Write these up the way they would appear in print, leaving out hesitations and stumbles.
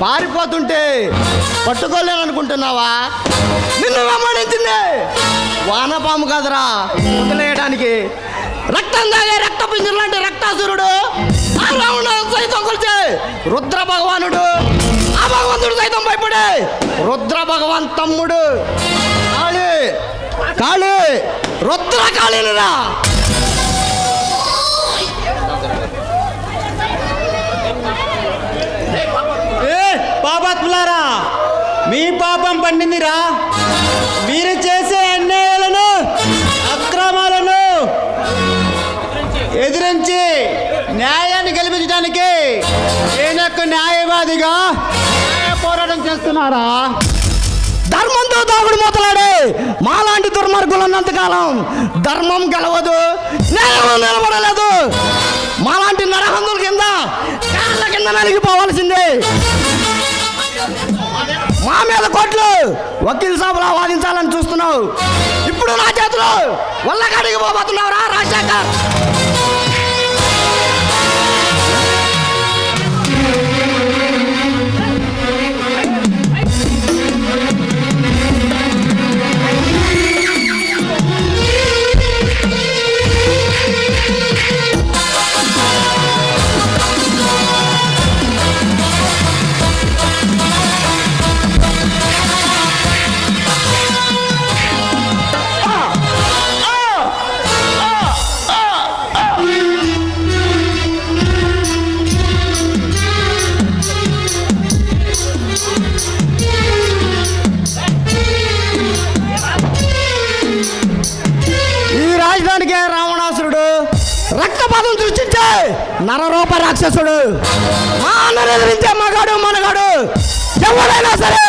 పారిపోతుంటే పట్టుకోలేననుకుంటున్నావా? నిన్ను వెంబడించింది వానపాము కాదురా వదిలేయడానికి. రక్తం తాగే రక్త పింజరు లాంటి రక్తాసురుడు ఆ రావణుడు సైతం కొలిచే రుద్ర భగవానుడు, ఆ భగవంతుడు సైతం భయపడే రుద్ర భగవాన్ తమ్ముడు కాళీ కాళీ రుద్ర కాళీనురా. పాపాత్ములారా, మీ పాపం పండిందిరా. మీరు చేసే అన్యాయాలను అక్రమాలను ఎదిరించి న్యాయాన్ని గెలిపించడానికి నేనొక్క న్యాయవాదిగా పోరాటం చేస్తున్నారా? ధర్మంతో దాగుడు మొదలాడే మాలాంటి దుర్మార్గులు ఉన్నంతకాలం ధర్మం గెలవదు, న్యాయం నిలబడలేదు. మాలాంటి నరహంతుల కింద కాళ్ళ కింద నలిగిపోవాల్సిందే. మా మీద కోట్లు వకీల్ సాబులా వాదించాలని చూస్తున్నావు. ఇప్పుడు నా చేతిలో వల్లకాడికి పోబోతున్నావురా రాజశేఖర్. రాజధానికే రావణాసురుడు రక్తపాతం సృష్టించే నరరూప రాక్షసుడు. మా అన్నను ఎదిరించే మగాడు మనగాడు ఎవరైనా సరే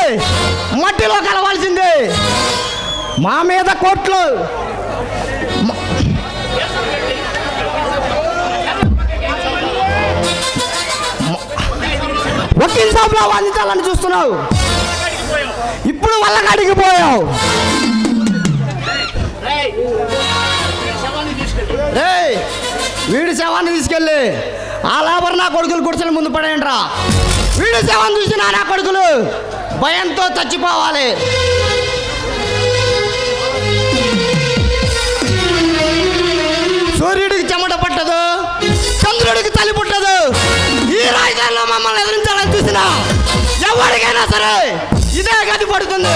మట్టిలో కలవాల్సిందే. మా మీద కోట్లు వకీల్ సాబ్లా వాదించాలని చూస్తున్నావు. ఇప్పుడు వల్లకాడికి పోయావు. వీడి శవాన్ని తీసుకెళ్ళి ఆ లేబర్ నా కొడుకులు గుడిసెల ముందు పడేయండి రా. వీడి శవాన్ని చూసి నా కొడుకులు భయంతో చచ్చిపోవాలి. సూర్యుడికి చెమట పట్టదు, చంద్రుడికి చలి పుట్టదు. ఈ రాజధానిలో మమ్మల్ని ఎదిరించాలని చూసినా ఎవరికైనా సరే ఇదే గతి పడుతుంది.